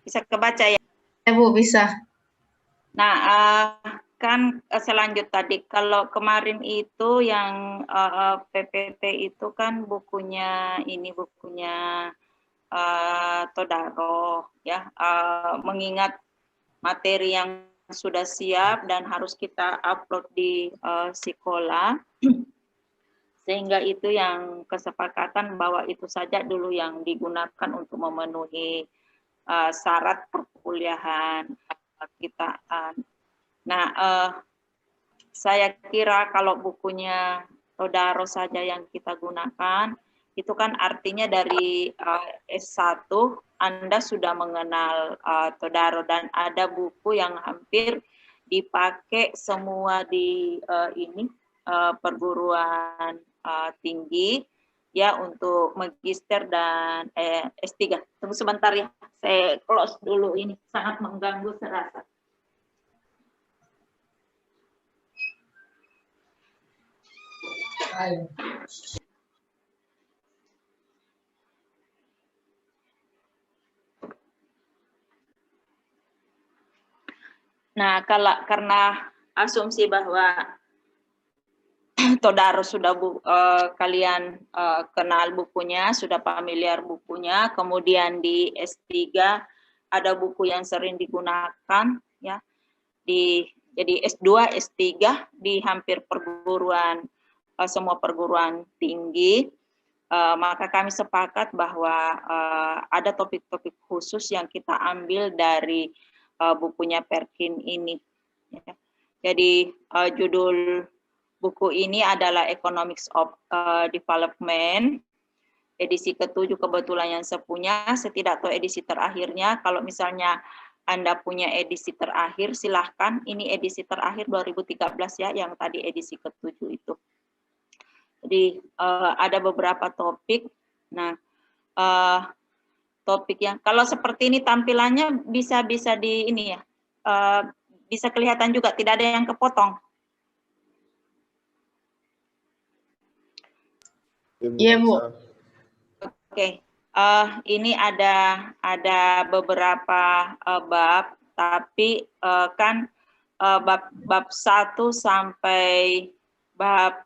Bisa kebaca ya? Ya Bu, bisa. Nah, kan selanjut tadi, kalau kemarin itu yang PPT itu kan bukunya Todaro ya, mengingat materi yang sudah siap dan harus kita upload di sekolah, sehingga itu yang kesepakatan bahwa itu saja dulu yang digunakan untuk memenuhi syarat perkuliahan kita. Nah, saya kira kalau bukunya Todaro saja yang kita gunakan, itu kan artinya dari S1 Anda sudah mengenal Todaro, dan ada buku yang hampir dipakai semua di perguruan tinggi ya, untuk magister dan S3. Tunggu sebentar ya, saya close dulu, ini sangat mengganggu serasa. Nah, karena asumsi bahwa Todaro sudah kalian kenal bukunya, sudah familiar bukunya, kemudian di S3 ada buku yang sering digunakan ya. Jadi S2, S3 di hampir perguruan semua perguruan tinggi, maka kami sepakat bahwa ada topik-topik khusus yang kita ambil dari bukunya Perkin ini. Ya. Jadi judul buku ini adalah Economics of Development, edisi ke-7 kebetulan yang saya punya, setidak tahu edisi terakhirnya. Kalau misalnya Anda punya edisi terakhir, silahkan. Ini edisi terakhir 2013 ya, yang tadi edisi ke-7 itu. Jadi ada beberapa topik. Nah, topik yang kalau seperti ini tampilannya bisa di ini ya, bisa kelihatan juga, tidak ada yang kepotong. Iya Bu. Oke, ini ada beberapa bab, tapi kan bab 1 sampai bab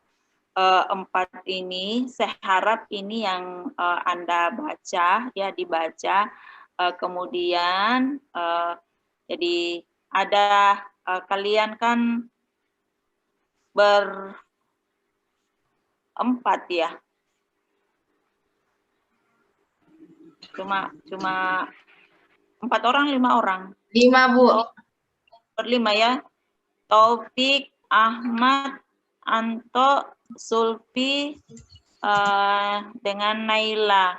4 ini, saya harap ini yang Anda baca ya, dibaca, kemudian jadi ada kalian kan berempat ya, cuma 4 orang, 5 orang? 5 Bu. Berlima ya, Taufik, Ahmad, Anto, Sulfi, dengan Naila.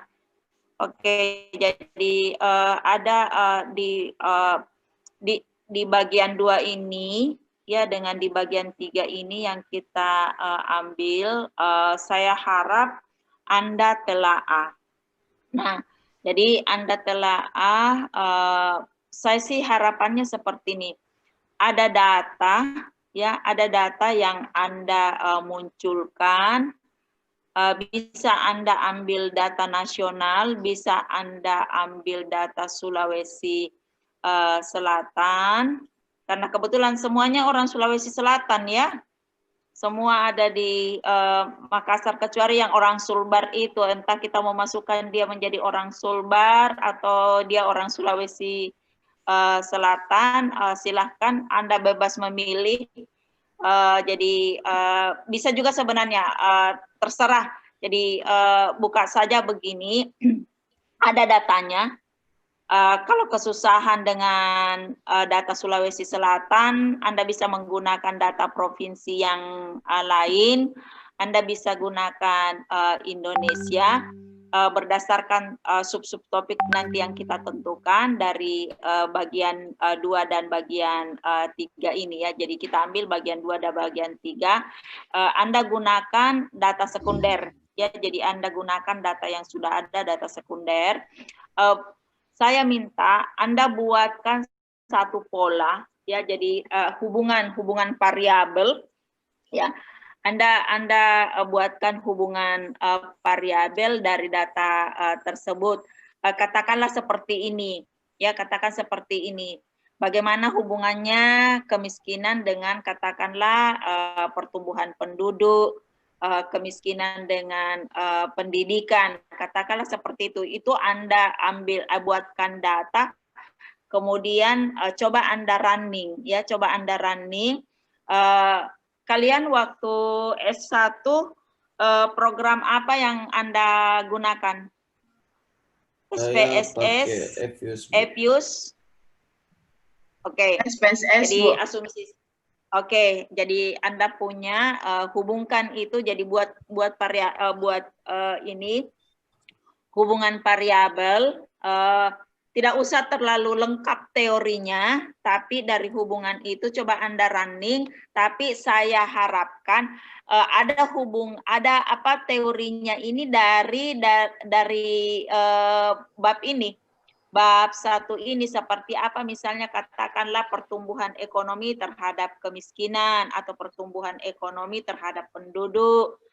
Oke, jadi ada di bagian 2 ini ya, dengan di bagian 3 ini yang kita ambil, saya harap Anda telaah. Nah, jadi Anda telaah, saya sih harapannya seperti ini. Ada data ya, ada data yang Anda munculkan, bisa Anda ambil data nasional, bisa Anda ambil data Sulawesi Selatan, karena kebetulan semuanya orang Sulawesi Selatan ya. Semua ada di Makassar, kecuali yang orang Sulbar itu, entah kita mau masukkan dia menjadi orang Sulbar atau dia orang Sulawesi Selatan, silahkan Anda bebas memilih. Jadi bisa juga sebenarnya, terserah. Jadi buka saja begini, ada datanya. Kalau kesusahan dengan data Sulawesi Selatan, Anda bisa menggunakan data provinsi yang lain. Anda bisa gunakan Indonesia berdasarkan sub-sub topik nanti yang kita tentukan dari bagian 2 dan bagian 3 ini ya. Jadi kita ambil bagian 2 dan bagian 3. Anda gunakan data sekunder ya. Jadi Anda gunakan data yang sudah ada, data sekunder. Saya minta Anda buatkan satu pola ya, jadi hubungan variabel ya. Anda buatkan hubungan variabel dari data tersebut. Katakanlah seperti ini. Ya, katakan seperti ini. Bagaimana hubungannya kemiskinan dengan katakanlah pertumbuhan penduduk, kemiskinan dengan pendidikan, katakanlah seperti itu. Itu Anda buatkan data, kemudian coba Anda running, ya, coba Anda running. Kalian waktu S1 program apa yang Anda gunakan? SPSS, EPIUS. Oke. SPSS, Jadi Bu. asumsi. Oke, jadi Anda punya hubungkan itu, jadi buat ini hubungan variabel. Tidak usah terlalu lengkap teorinya, tapi dari hubungan itu coba Anda running. Tapi saya harapkan ada apa teorinya ini dari bab ini. Bab 1 ini seperti apa, misalnya katakanlah pertumbuhan ekonomi terhadap kemiskinan atau pertumbuhan ekonomi terhadap penduduk,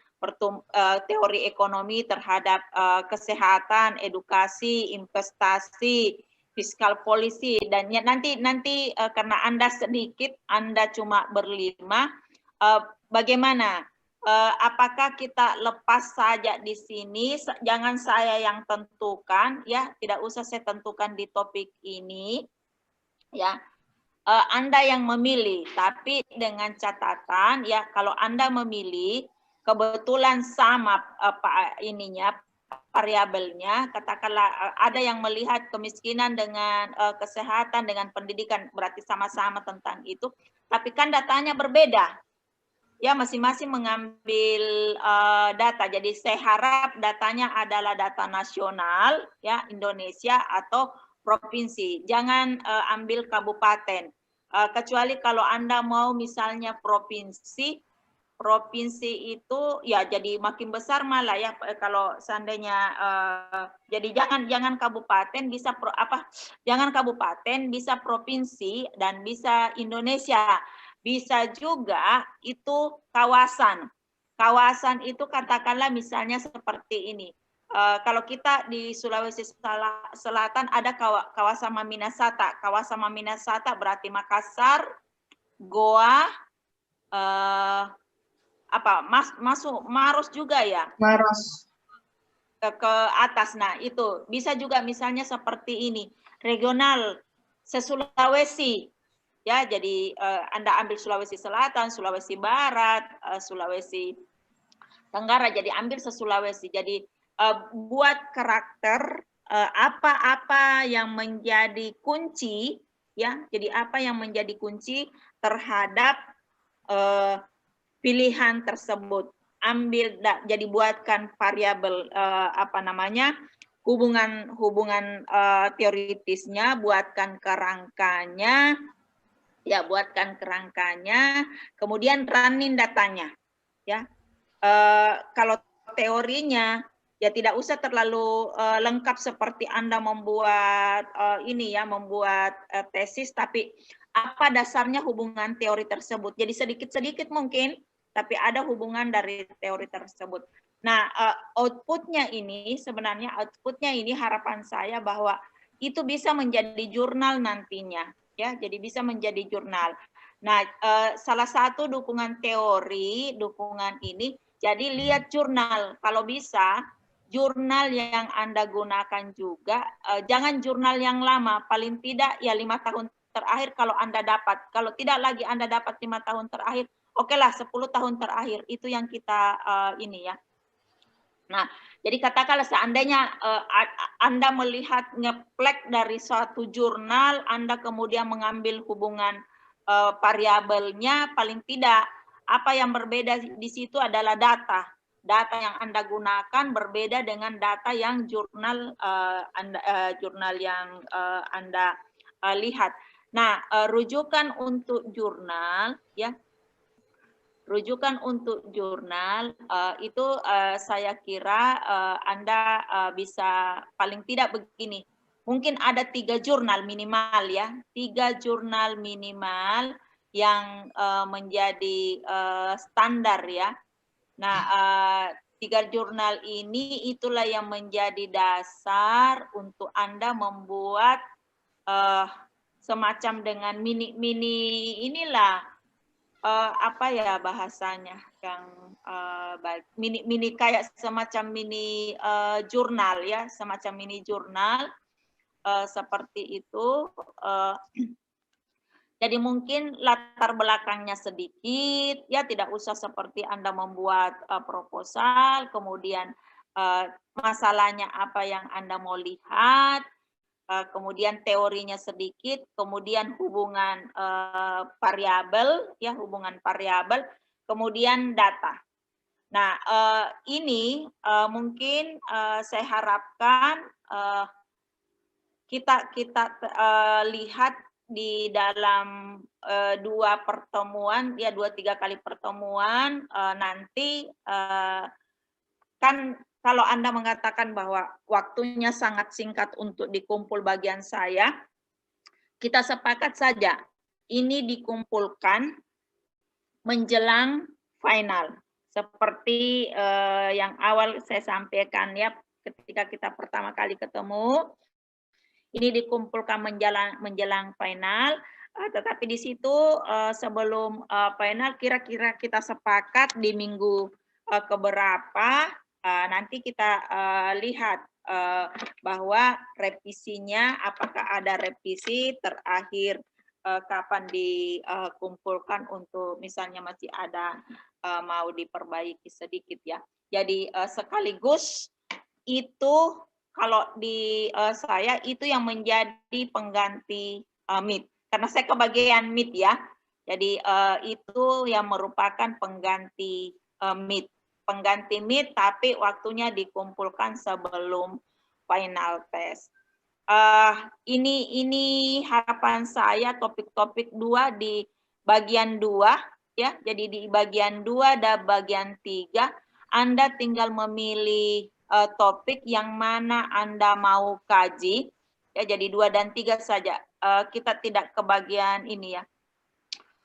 teori ekonomi terhadap kesehatan, edukasi, investasi, fiskal policy, dan ya, nanti karena Anda sedikit, Anda cuma berlima, bagaimana? Apakah kita lepas saja di sini, jangan saya yang tentukan, ya, tidak usah saya tentukan di topik ini, ya. Anda yang memilih, tapi dengan catatan, ya, kalau Anda memilih kebetulan sama variabelnya, katakanlah ada yang melihat kemiskinan dengan kesehatan, dengan pendidikan, berarti sama-sama tentang itu, tapi kan datanya berbeda. Ya, masing-masing mengambil data. Jadi saya harap datanya adalah data nasional, ya, Indonesia atau provinsi. Jangan ambil kabupaten. Kecuali kalau Anda mau misalnya provinsi itu ya jadi makin besar malah ya, kalau seandainya jadi jangan kabupaten, bisa jangan kabupaten, bisa provinsi dan bisa Indonesia. Bisa juga itu kawasan. Kawasan itu katakanlah misalnya seperti ini. Kalau kita di Sulawesi Selatan ada kawasan Maminasata. Kawasan Maminasata berarti Makassar, Goa, masuk Maros juga ya. Maros. Ke atas. Nah, itu bisa juga misalnya seperti ini. Regional se-Sulawesi. Ya, jadi Anda ambil Sulawesi Selatan, Sulawesi Barat, Sulawesi Tenggara, jadi ambil se-Sulawesi. Jadi buat karakter apa-apa yang menjadi kunci, ya. Jadi apa yang menjadi kunci terhadap pilihan tersebut. Ambil, jadi buatkan variabel hubungan teoritisnya, buatkan kerangkanya. Ya, buatkan kerangkanya, kemudian running datanya, ya. Kalau teorinya ya tidak usah terlalu lengkap seperti Anda membuat membuat tesis, tapi apa dasarnya hubungan teori tersebut. Jadi sedikit-sedikit mungkin, tapi ada hubungan dari teori tersebut. Nah, outputnya ini harapan saya bahwa itu bisa menjadi jurnal nantinya. Ya, jadi bisa menjadi jurnal. Nah, salah satu dukungan teori, dukungan ini, jadi lihat jurnal. Kalau bisa, jurnal yang Anda gunakan juga, jangan jurnal yang lama, paling tidak ya 5 tahun terakhir kalau Anda dapat. Kalau tidak lagi Anda dapat 5 tahun terakhir, okelah 10 tahun terakhir, itu yang kita ini ya. Nah, jadi katakanlah seandainya Anda melihat ngeplek dari suatu jurnal, Anda kemudian mengambil hubungan variabelnya, paling tidak apa yang berbeda di situ adalah data. Data yang Anda gunakan berbeda dengan data yang jurnal yang Anda lihat. Nah, rujukan untuk jurnal, ya. Rujukan untuk jurnal itu saya kira Anda bisa paling tidak begini. Mungkin ada 3 jurnal minimal ya. 3 jurnal minimal yang menjadi standar ya. Nah, 3 jurnal ini itulah yang menjadi dasar untuk Anda membuat semacam dengan mini inilah apa ya bahasanya yang baik, mini kayak semacam mini jurnal ya, semacam mini jurnal seperti itu. Jadi mungkin latar belakangnya sedikit ya, tidak usah seperti Anda membuat proposal, kemudian masalahnya apa yang Anda mau lihat, kemudian teorinya sedikit, kemudian hubungan variabel ya, hubungan variabel, kemudian data. Nah, ini mungkin saya harapkan kita lihat di dalam 2 pertemuan ya, 2-3 kali pertemuan nanti kan kalau Anda mengatakan bahwa waktunya sangat singkat untuk dikumpul bagian saya, kita sepakat saja ini dikumpulkan menjelang final. Seperti yang awal saya sampaikan ya, ketika kita pertama kali ketemu, ini dikumpulkan menjelang final, tetapi di situ sebelum final kira-kira kita sepakat di minggu keberapa, nanti kita lihat bahwa revisinya apakah ada revisi terakhir kapan dikumpulkan untuk misalnya masih ada mau diperbaiki sedikit ya. Jadi sekaligus itu kalau di saya itu yang menjadi pengganti Meet, karena saya kebagian Meet ya. Jadi itu yang merupakan pengganti Meet. Pengganti Meet tapi waktunya dikumpulkan sebelum final test. Ini harapan saya topik-topik 2 di bagian 2 ya. Jadi di bagian 2 dan bagian 3 Anda tinggal memilih topik yang mana Anda mau kaji ya. Jadi 2 dan 3 saja. Kita tidak ke bagian ini ya.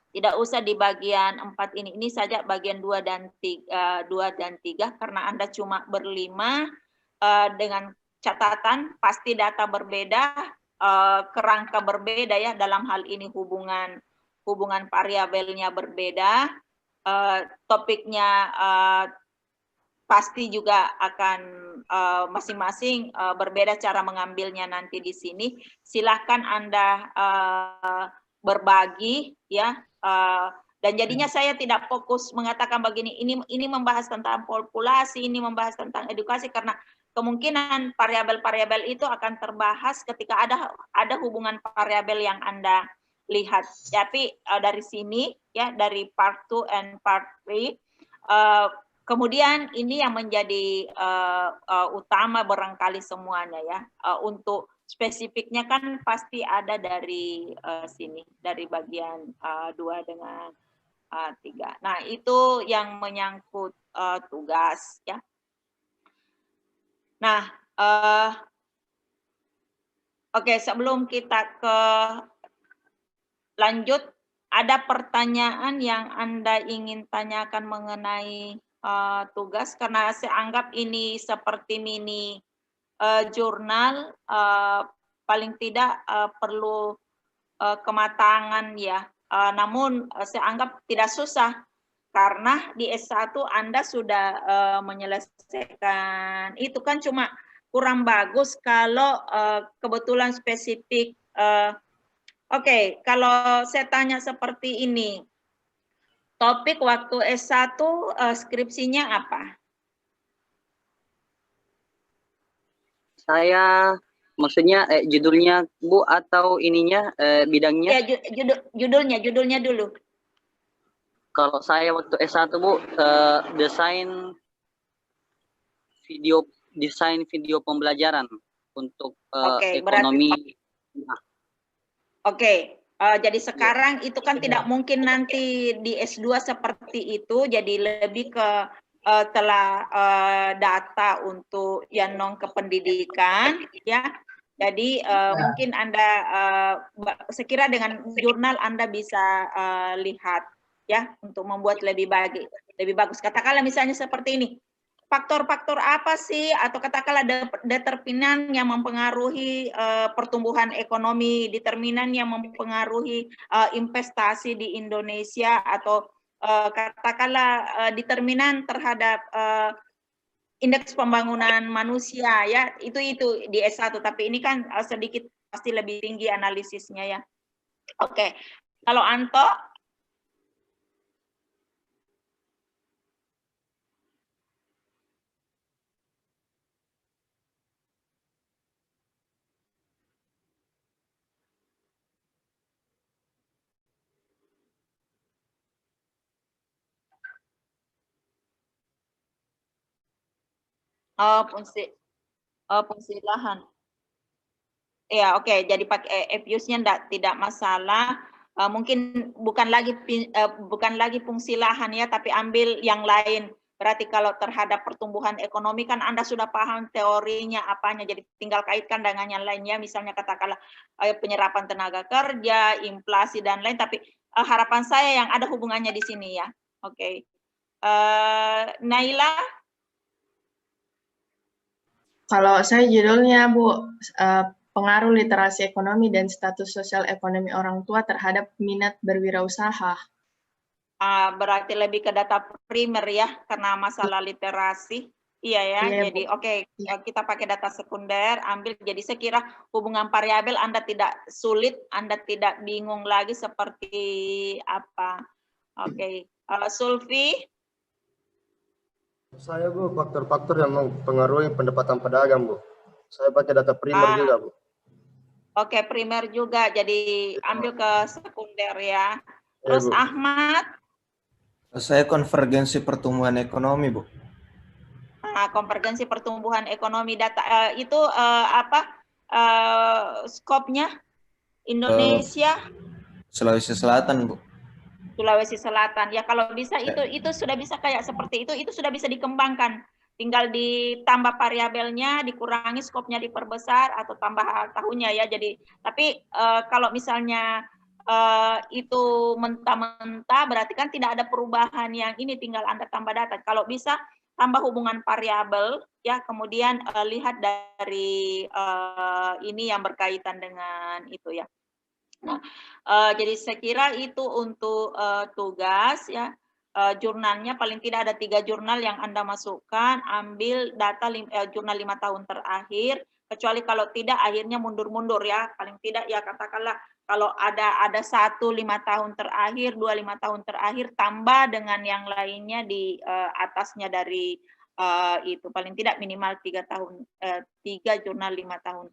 Tidak usah di bagian 4 ini saja bagian 2 dan 3 karena Anda cuma berlima dengan catatan pasti data berbeda, kerangka berbeda ya, dalam hal ini hubungan variabelnya berbeda, topiknya pasti juga akan masing-masing berbeda cara mengambilnya nanti di sini. Silahkan Anda berbagi ya, dan jadinya saya tidak fokus mengatakan begini, ini membahas tentang populasi, ini membahas tentang edukasi, karena kemungkinan variabel-variabel itu akan terbahas ketika ada hubungan variabel yang Anda lihat. Tapi dari sini ya, dari part 2 and part 3, kemudian ini yang menjadi utama barangkali semuanya ya. Untuk spesifiknya kan pasti ada dari sini, dari bagian 2 dengan 3. Nah, itu yang menyangkut tugas ya. Nah, oke, sebelum kita lanjut, ada pertanyaan yang Anda ingin tanyakan mengenai tugas, karena saya anggap ini seperti mini jurnal, paling tidak perlu kematangan ya. Namun saya anggap tidak susah, karena di S1 Anda sudah menyelesaikan itu, kan cuma kurang bagus kalau kebetulan spesifik. Oke, kalau saya tanya seperti ini, topik waktu S1 skripsinya apa? Saya maksudnya judulnya Bu atau ininya bidangnya? Ya, judulnya dulu. Kalau saya waktu S1 Bu desain video pembelajaran untuk ekonomi. Oke, jadi sekarang itu kan tidak mungkin nanti di S2 seperti itu, jadi lebih ke telah data untuk yang non kependidikan ya. Jadi mungkin Anda sekira dengan jurnal Anda bisa lihat ya, untuk membuat lebih bagus. Katakanlah misalnya seperti ini. faktor-faktor apa sih atau katakanlah determinan yang mempengaruhi pertumbuhan ekonomi, determinan yang mempengaruhi investasi di Indonesia atau katakanlah determinan terhadap indeks pembangunan manusia ya, itu di S1, tapi ini kan sedikit pasti lebih tinggi analisisnya ya. Oke. Kalau Anto? Fungsi lahan. Ya, oke. Jadi pakai EFUS-nya tidak masalah. Mungkin bukan lagi fungsi lahan ya, tapi ambil yang lain. Berarti kalau terhadap pertumbuhan ekonomi kan Anda sudah paham teorinya apanya, jadi tinggal kaitkan dengan yang lainnya, misalnya katakanlah penyerapan tenaga kerja, inflasi dan lain. Tapi harapan saya yang ada hubungannya di sini ya. Oke. Naila? Kalau saya judulnya, Bu, pengaruh literasi ekonomi dan status sosial ekonomi orang tua terhadap minat berwirausaha. Berarti lebih ke data primer ya, karena masalah literasi. Iya ya, Iya, jadi Bu. oke, kita pakai data sekunder, ambil. Jadi saya kira hubungan variabel Anda tidak sulit, Anda tidak bingung lagi seperti apa. Oke, Sulfi? Saya, Bu, faktor-faktor yang mempengaruhi pendapatan pedagang, Bu. Saya pakai data primer juga, Bu. Oke, primer juga, jadi ambil ke sekunder ya. Terus Bu. Ahmad? Saya konvergensi pertumbuhan ekonomi, Bu. Konvergensi pertumbuhan ekonomi data itu skopnya Indonesia, Sulawesi Selatan, Bu. Sulawesi Selatan. Ya kalau bisa itu sudah bisa kayak seperti itu sudah bisa dikembangkan. Tinggal ditambah variabelnya, dikurangi, skopnya diperbesar atau tambah tahunnya ya. Jadi tapi kalau misalnya itu mentah-mentah berarti kan tidak ada perubahan yang ini, tinggal Anda tambah data. Kalau bisa tambah hubungan variabel ya, kemudian lihat dari ini yang berkaitan dengan itu ya. Nah, jadi saya kira itu untuk tugas ya. Jurnalnya paling tidak ada 3 jurnal yang Anda masukkan, ambil data jurnal 5 tahun terakhir, kecuali kalau tidak akhirnya mundur-mundur ya, paling tidak ya katakanlah kalau ada 1 5 tahun terakhir, 2 5 tahun terakhir, tambah dengan yang lainnya di atasnya dari itu, paling tidak minimal 3 tahun, 3 jurnal 5 tahun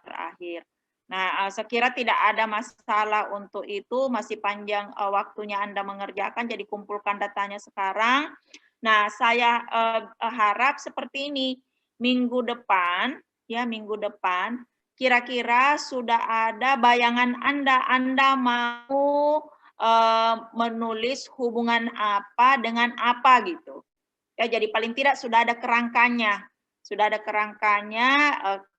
terakhir. Nah, saya kira tidak ada masalah untuk itu, masih panjang waktunya Anda mengerjakan, jadi kumpulkan datanya sekarang. Nah, saya harap seperti ini, minggu depan, kira-kira sudah ada bayangan Anda mau menulis hubungan apa dengan apa gitu. Ya, jadi paling tidak sudah ada kerangkanya.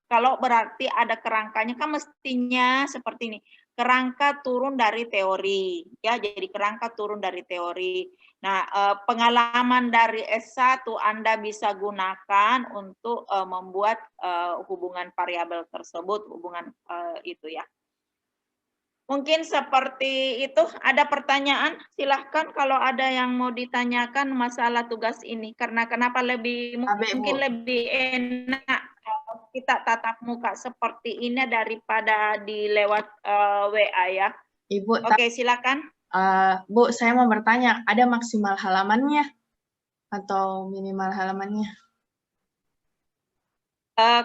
Kalau berarti ada kerangkanya kan mestinya seperti ini. Kerangka turun dari teori, ya. Jadi kerangka turun dari teori. Nah, pengalaman dari S1 Anda bisa gunakan untuk membuat hubungan variabel tersebut, hubungan itu ya. Mungkin seperti itu. Ada pertanyaan? Silahkan kalau ada yang mau ditanyakan masalah tugas ini. Karena kenapa mungkin lebih enak kita tatap muka seperti ini daripada di lewat WA ya. Ibu, oke, silakan. Bu, saya mau bertanya, ada maksimal halamannya atau minimal halamannya?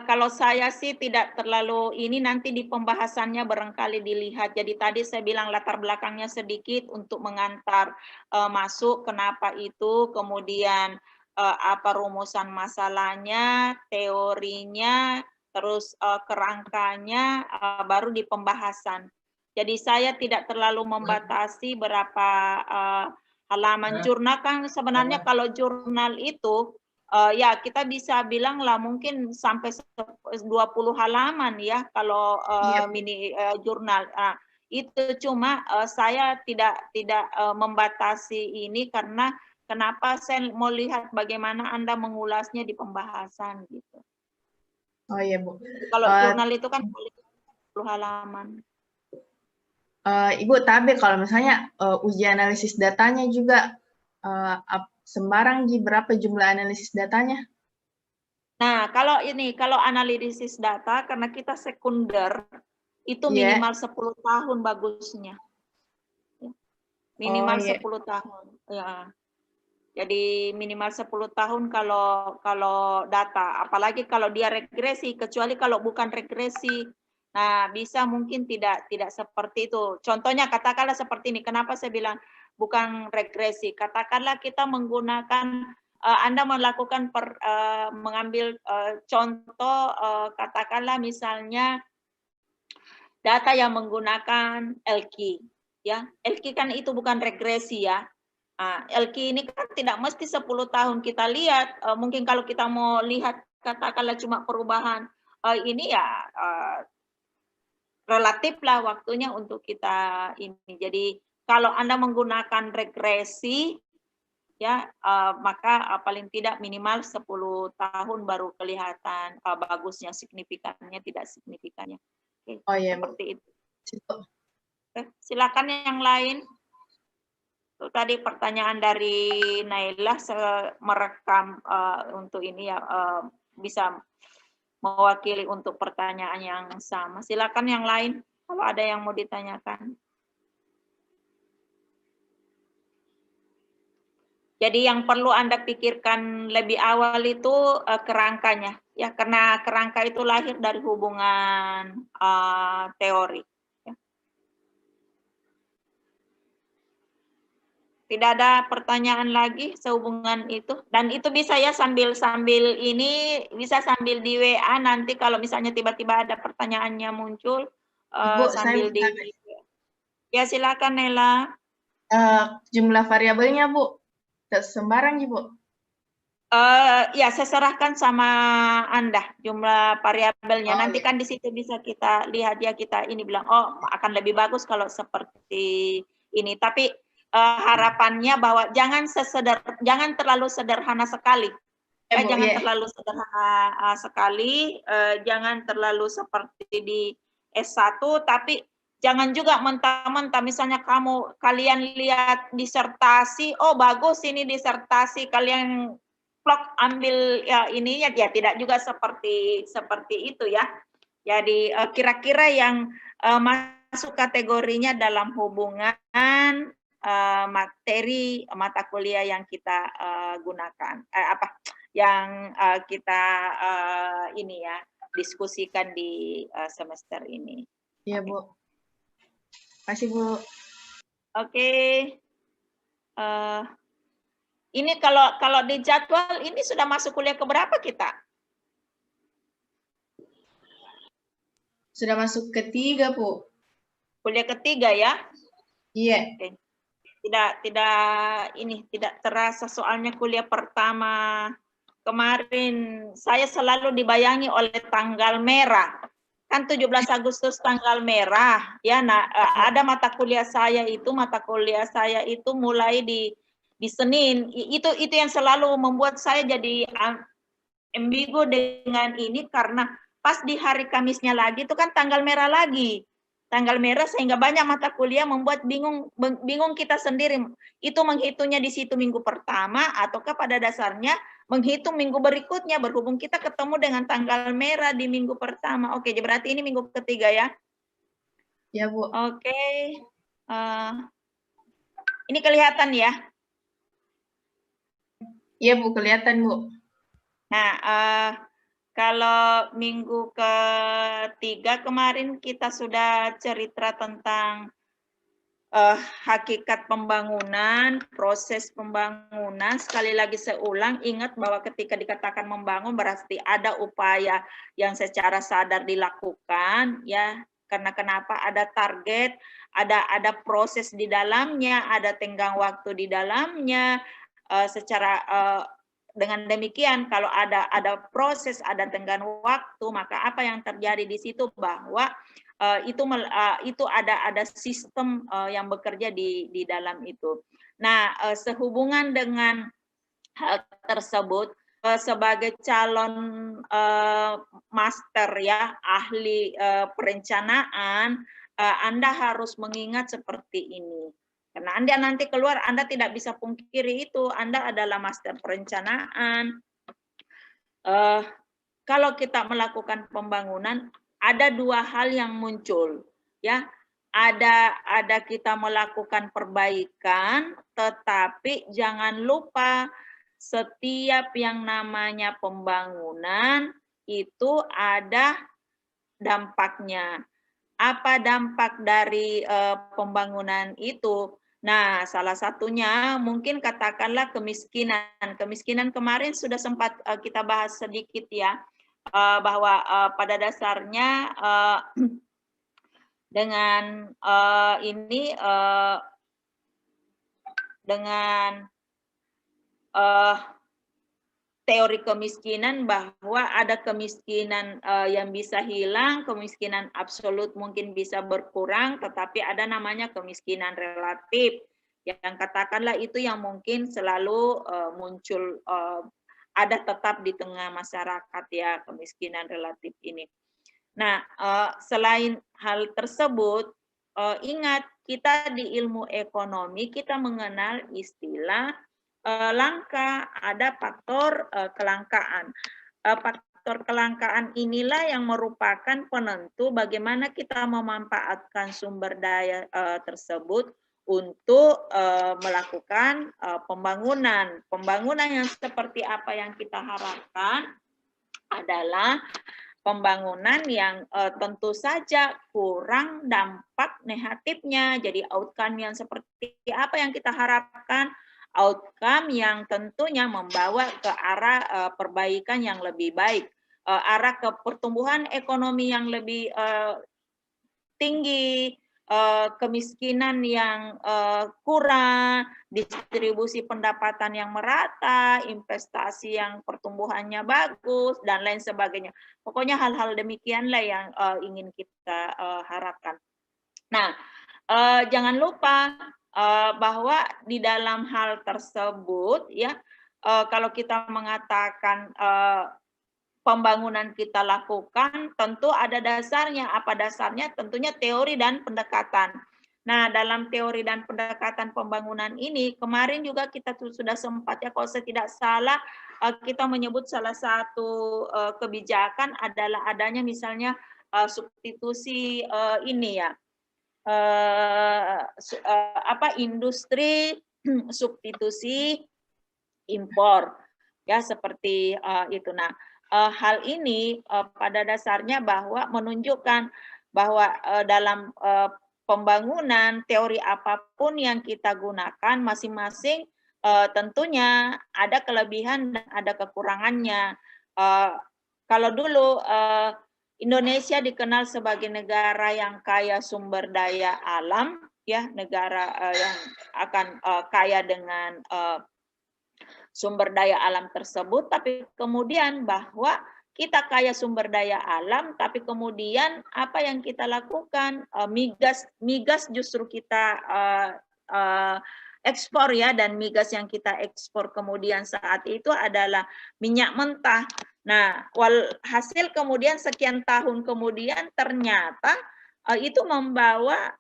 Kalau saya sih tidak terlalu ini, nanti di pembahasannya barangkali dilihat. Jadi tadi saya bilang latar belakangnya sedikit untuk mengantar masuk kenapa itu, kemudian apa rumusan masalahnya, teorinya, terus kerangkanya, baru di pembahasan. Jadi saya tidak terlalu membatasi berapa halaman jurnal. Kan sebenarnya kalau jurnal itu ya kita bisa bilang lah mungkin sampai 20 halaman ya kalau mini jurnal. Itu cuma saya tidak membatasi ini karena Kenapa saya mau lihat bagaimana Anda mengulasnya di pembahasan gitu. Oh iya Bu. Kalau jurnal itu kan 10 halaman. Ibu, tapi kalau misalnya uji analisis datanya juga sembarang berapa jumlah analisis datanya? Nah, kalau analisis data karena kita sekunder itu minimal 10 tahun bagusnya. Minimal 10 tahun. Ya. Jadi minimal 10 tahun kalau data, apalagi kalau dia regresi, kecuali kalau bukan regresi. Nah, bisa mungkin tidak seperti itu. Contohnya katakanlah seperti ini. Kenapa saya bilang bukan regresi? Katakanlah kita menggunakan Anda melakukan mengambil contoh katakanlah misalnya data yang menggunakan LQ, ya. LQ kan itu bukan regresi ya. LQ ini kan tidak mesti 10 tahun kita lihat. Mungkin kalau kita mau lihat katakanlah cuma perubahan ini ya relatif lah waktunya untuk kita ini. Jadi kalau Anda menggunakan regresi ya maka paling tidak minimal 10 tahun baru kelihatan bagusnya, signifikannya tidak signifikannya. Oke, seperti itu. Silakan yang lain. Tadi pertanyaan dari Naila merekam untuk ini ya bisa mewakili untuk pertanyaan yang sama. Silakan yang lain kalau ada yang mau ditanyakan. Jadi yang perlu Anda pikirkan lebih awal itu kerangkanya ya, karena kerangka itu lahir dari hubungan teori. Tidak ada pertanyaan lagi sehubungan itu, dan itu bisa ya sambil ini bisa sambil di WA nanti kalau misalnya tiba-tiba ada pertanyaannya muncul Bu, sambil di ya silakan Nela. Jumlah variabelnya Bu sembarang Bu. Ya saya serahkan sama Anda jumlah variabelnya. Nanti kan di situ bisa kita lihat ya, kita ini bilang oh akan lebih bagus kalau seperti ini, tapi harapannya bahwa jangan terlalu sederhana sekali. Jangan terlalu sederhana sekali, jangan terlalu seperti di S1, tapi jangan juga mentah-mentah. Misalnya kalian lihat disertasi, oh bagus ini disertasi, kalian plok ambil ya ininya, ya tidak juga seperti itu ya. Jadi kira-kira yang masuk kategorinya dalam hubungan materi mata kuliah yang kita gunakan, yang kita ini ya diskusikan di semester ini. Iya Bu. Makasih Bu. Oke. Ini kalau di jadwal ini sudah masuk kuliah keberapa kita? Sudah masuk ketiga Bu. Kuliah ketiga ya? Iya. Oke. Tidak terasa soalnya kuliah pertama kemarin saya selalu dibayangi oleh tanggal merah. Kan 17 Agustus tanggal merah ya. Nah, ada mata kuliah saya itu mulai di Senin. Itu yang selalu membuat saya jadi ambigu dengan ini, karena pas di hari Kamisnya lagi itu kan tanggal merah lagi. Tanggal merah sehingga banyak mata kuliah membuat bingung kita sendiri. Itu menghitungnya di situ minggu pertama ataukah pada dasarnya menghitung minggu berikutnya, berhubung kita ketemu dengan tanggal merah di minggu pertama. Oke, jadi berarti ini minggu ketiga ya? Ya Bu. Oke. Ini kelihatan ya? Iya Bu, kelihatan Bu. Nah, kalau minggu ketiga kemarin kita sudah cerita tentang hakikat pembangunan, proses pembangunan. Sekali lagi saya ulang, ingat bahwa ketika dikatakan membangun berarti ada upaya yang secara sadar dilakukan ya. Karena kenapa? Ada target, ada proses di dalamnya, ada tenggang waktu di dalamnya. Dengan demikian kalau ada proses, ada tenggang waktu, maka apa yang terjadi di situ bahwa itu ada sistem yang bekerja di dalam itu. Nah, sehubungan dengan hal tersebut, sebagai calon master ya, ahli perencanaan, Anda harus mengingat seperti ini. Karena Anda nanti keluar, Anda tidak bisa pungkiri itu, Anda adalah master perencanaan. Kalau kita melakukan pembangunan, ada dua hal yang muncul, ya. Ada kita melakukan perbaikan, tetapi jangan lupa setiap yang namanya pembangunan itu ada dampaknya. Apa dampak dari pembangunan itu? Nah, salah satunya mungkin katakanlah kemiskinan. Kemiskinan kemarin sudah sempat kita bahas sedikit ya, bahwa pada dasarnya dengan dengan teori kemiskinan, bahwa ada kemiskinan yang bisa hilang, kemiskinan absolut mungkin bisa berkurang, tetapi ada namanya kemiskinan relatif, yang katakanlah itu yang mungkin selalu muncul, ada tetap di tengah masyarakat ya, kemiskinan relatif ini. Nah, selain hal tersebut, ingat kita di ilmu ekonomi kita mengenal istilah langka, ada faktor kelangkaan. Faktor kelangkaan inilah yang merupakan penentu bagaimana kita memanfaatkan sumber daya tersebut untuk melakukan pembangunan. Pembangunan yang seperti apa yang kita harapkan adalah pembangunan yang tentu saja kurang dampak negatifnya. Jadi outcome yang seperti apa yang kita harapkan? Outcome yang tentunya membawa ke arah perbaikan yang lebih baik, arah ke pertumbuhan ekonomi yang lebih tinggi, kemiskinan yang kurang, distribusi pendapatan yang merata, investasi yang pertumbuhannya bagus, dan lain sebagainya. Pokoknya hal-hal demikianlah yang ingin kita harapkan. Nah, jangan lupa bahwa di dalam hal tersebut ya, kalau kita mengatakan pembangunan kita lakukan, tentu ada dasarnya. Apa dasarnya? Tentunya teori dan pendekatan. Nah, dalam teori dan pendekatan pembangunan ini, kemarin juga kita sudah sempat ya, kalau saya tidak salah, kita menyebut salah satu kebijakan adalah adanya misalnya substitusi ini ya, industri substitusi impor ya, seperti itu. Nah, hal ini pada dasarnya bahwa menunjukkan bahwa dalam pembangunan teori apapun yang kita gunakan masing-masing tentunya ada kelebihan dan ada kekurangannya. Kalau dulu Indonesia dikenal sebagai negara yang kaya sumber daya alam, ya, negara yang akan kaya dengan sumber daya alam tersebut, tapi kemudian bahwa kita kaya sumber daya alam, tapi kemudian apa yang kita lakukan, migas justru kita ekspor ya, dan migas yang kita ekspor kemudian saat itu adalah minyak mentah. Nah, hasil kemudian sekian tahun kemudian ternyata itu membawa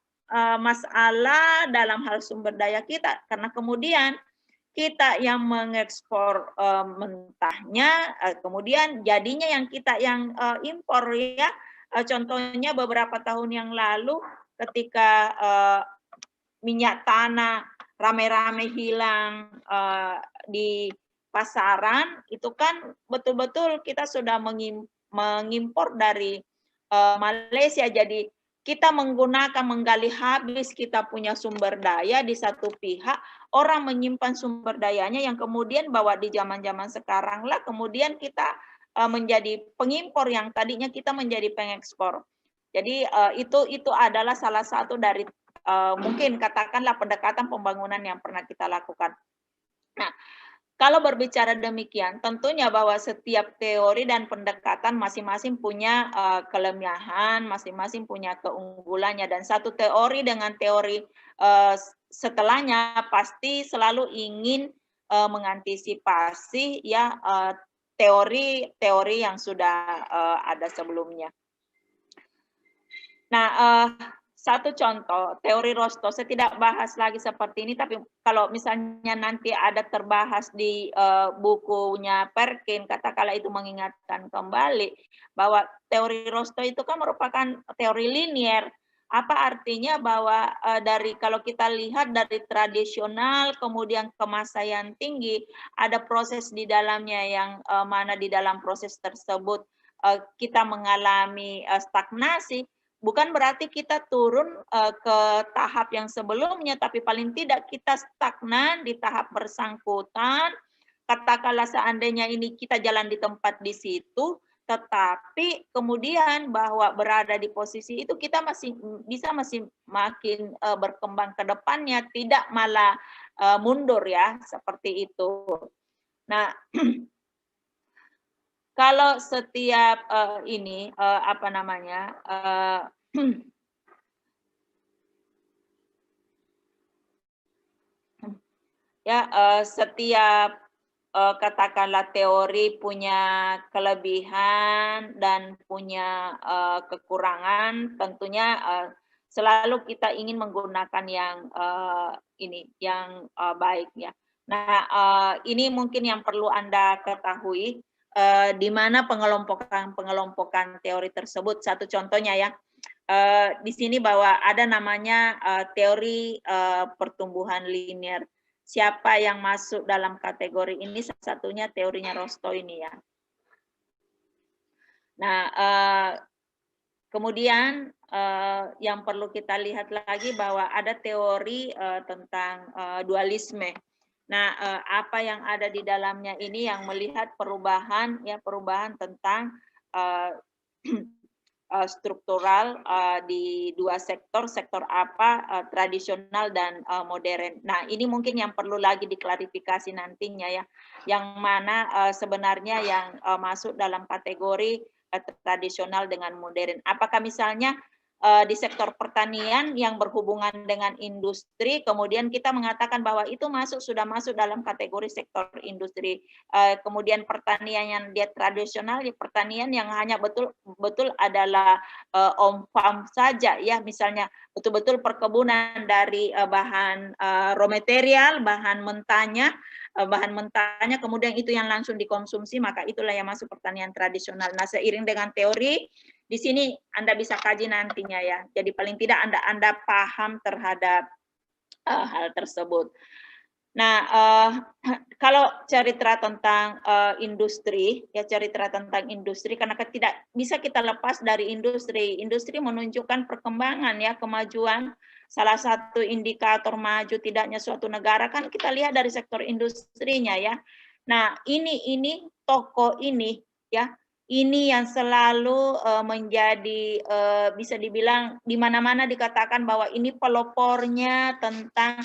masalah dalam hal sumber daya kita, karena kemudian kita yang mengekspor mentahnya, kemudian jadinya yang kita yang impor ya. Contohnya beberapa tahun yang lalu ketika minyak tanah rame-rame hilang di pasaran, itu kan betul-betul kita sudah mengimpor dari Malaysia. Jadi kita menggali habis kita punya sumber daya di satu pihak, orang menyimpan sumber dayanya yang kemudian bawa di zaman-zaman sekarang lah kemudian kita menjadi pengimpor yang tadinya kita menjadi pengekspor. Jadi itu adalah salah satu dari mungkin katakanlah pendekatan pembangunan yang pernah kita lakukan. Nah, kalau berbicara demikian, tentunya bahwa setiap teori dan pendekatan masing-masing punya kelemahan, masing-masing punya keunggulannya, dan satu teori dengan teori setelahnya pasti selalu ingin mengantisipasi ya teori-teori yang sudah ada sebelumnya. Nah, satu contoh teori Rostow, saya tidak bahas lagi seperti ini, tapi kalau misalnya nanti ada terbahas di bukunya Perkin, katakanlah itu mengingatkan kembali bahwa teori Rostow itu kan merupakan teori linier. Apa artinya bahwa dari kalau kita lihat dari tradisional kemudian ke masa yang tinggi, ada proses di dalamnya yang mana di dalam proses tersebut kita mengalami stagnasi. Bukan berarti kita turun ke tahap yang sebelumnya, tapi paling tidak kita stagnan di tahap bersangkutan. Katakanlah seandainya ini kita jalan di tempat di situ, tetapi kemudian bahwa berada di posisi itu kita masih makin berkembang ke depannya, tidak malah mundur ya, seperti itu. Nah, kalau setiap ini apa namanya ya setiap katakanlah teori punya kelebihan dan punya kekurangan, tentunya selalu kita ingin menggunakan yang ini yang baik ya. Nah, ini mungkin yang perlu Anda ketahui. Di mana pengelompokan teori tersebut. Satu contohnya ya, di sini bahwa ada namanya teori pertumbuhan linear. Siapa yang masuk dalam kategori ini? Salah satunya teorinya Rostow ini ya. Nah, kemudian yang perlu kita lihat lagi bahwa ada teori tentang dualisme. Nah, apa yang ada di dalamnya ini yang melihat perubahan ya, perubahan tentang struktural di dua sektor apa tradisional dan modern. Nah, ini mungkin yang perlu lagi diklarifikasi nantinya ya, yang mana sebenarnya yang masuk dalam kategori tradisional dengan modern. Apakah misalnya di sektor pertanian yang berhubungan dengan industri, kemudian kita mengatakan bahwa itu sudah masuk dalam kategori sektor industri. Kemudian pertanian yang dia tradisional, pertanian yang hanya betul adalah on farm saja ya, misalnya betul-betul perkebunan dari bahan raw material, bahan mentahnya, kemudian itu yang langsung dikonsumsi, maka itulah yang masuk pertanian tradisional. Nah, seiring dengan teori di sini Anda bisa kaji nantinya ya. Jadi paling tidak Anda paham terhadap hal tersebut. Nah, kalau cerita tentang industri, ya cerita tentang industri, karena tidak bisa kita lepas dari industri. Industri menunjukkan perkembangan ya, kemajuan. Salah satu indikator maju tidaknya suatu negara kan kita lihat dari sektor industrinya ya. Nah, ini toko ini ya. Ini yang selalu menjadi bisa dibilang di mana-mana dikatakan bahwa ini pelopornya tentang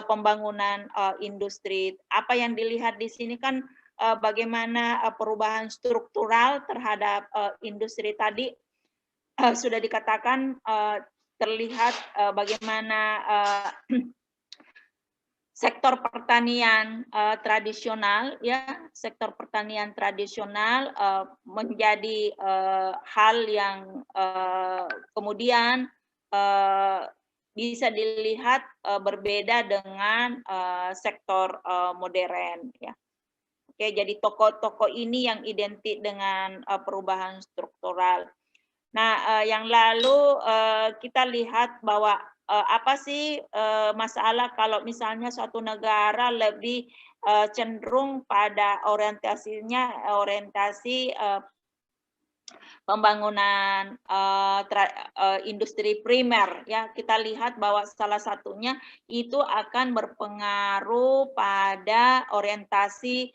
pembangunan industri. Apa yang dilihat di sini kan bagaimana perubahan struktural terhadap industri tadi sudah dikatakan terlihat bagaimana sektor pertanian tradisional ya, sektor pertanian tradisional menjadi hal yang kemudian bisa dilihat berbeda dengan sektor modern ya. Oke, jadi toko-toko ini yang identik dengan perubahan struktural. Nah, yang lalu kita lihat bahwa apa sih masalah kalau misalnya suatu negara lebih cenderung pada orientasi pembangunan industri primer ya, kita lihat bahwa salah satunya itu akan berpengaruh pada orientasi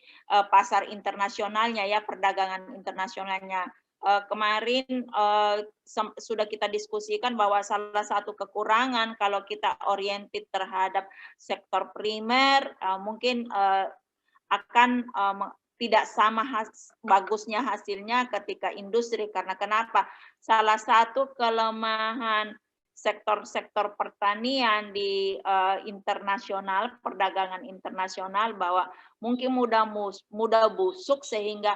pasar internasionalnya ya, perdagangan internasionalnya. Kemarin sudah kita diskusikan bahwa salah satu kekurangan kalau kita oriented terhadap sektor primer mungkin akan tidak sama bagusnya hasilnya ketika industri. Karena kenapa? Salah satu kelemahan sektor-sektor pertanian di internasional, perdagangan internasional, bahwa mungkin mudah busuk, sehingga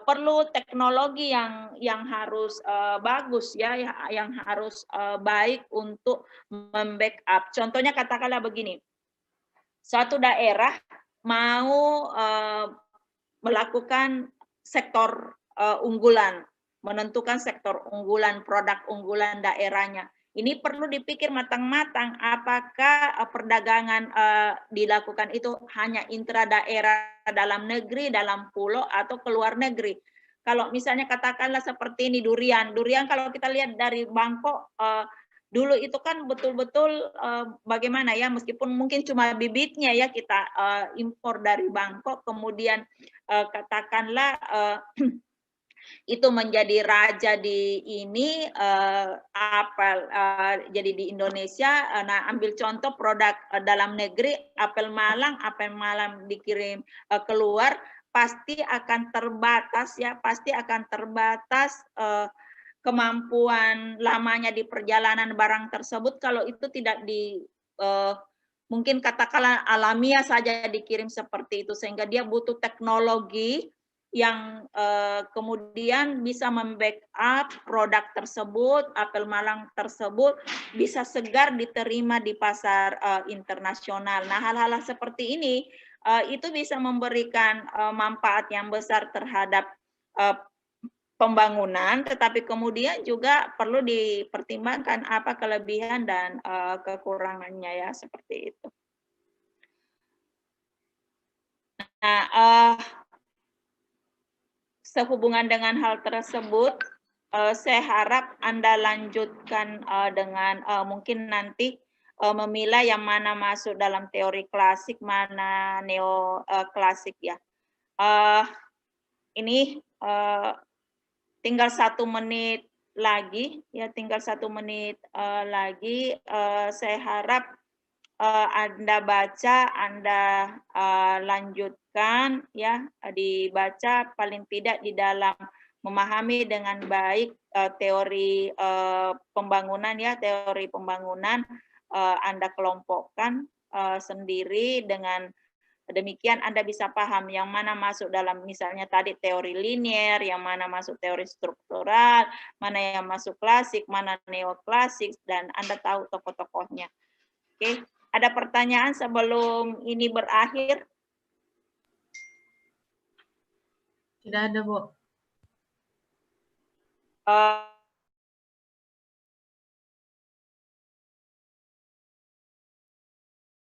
perlu teknologi yang harus bagus ya, yang harus baik untuk membackup. Contohnya katakanlah begini, suatu daerah mau melakukan sektor unggulan, menentukan sektor unggulan, produk unggulan daerahnya. Ini perlu dipikir matang-matang, apakah perdagangan dilakukan itu hanya intra daerah, dalam negeri, dalam pulau, atau keluar negeri. Kalau misalnya katakanlah seperti ini durian kalau kita lihat dari Bangkok, dulu itu kan betul-betul bagaimana ya, meskipun mungkin cuma bibitnya ya kita impor dari Bangkok, kemudian katakanlah itu menjadi raja di ini apel, jadi di Indonesia. Nah, ambil contoh produk dalam negeri, apel Malang dikirim keluar, pasti akan terbatas ya, pasti akan terbatas kemampuan lamanya di perjalanan barang tersebut kalau itu tidak mungkin katakanlah alamiah saja dikirim seperti itu, sehingga dia butuh teknologi yang kemudian bisa membackup produk tersebut, apel Malang tersebut bisa segar diterima di pasar internasional. Nah, hal-hal seperti ini itu bisa memberikan manfaat yang besar terhadap pembangunan, tetapi kemudian juga perlu dipertimbangkan apa kelebihan dan kekurangannya ya, seperti itu. Nah, sehubungan dengan hal tersebut, saya harap Anda lanjutkan dengan mungkin nanti memilah yang mana masuk dalam teori klasik, mana neoklasik ya. Ini tinggal 1 menit lagi ya, tinggal 1 menit lagi. Saya harap Anda baca, Anda lanjutkan ya, dibaca paling tidak di dalam memahami dengan baik teori pembangunan ya, teori pembangunan Anda kelompokkan sendiri. Dengan demikian Anda bisa paham yang mana masuk dalam misalnya tadi teori linier, yang mana masuk teori struktural, mana yang masuk klasik, mana neoklasik, dan Anda tahu tokoh-tokohnya. Oke. Ada pertanyaan sebelum ini berakhir? Tidak ada, Bu.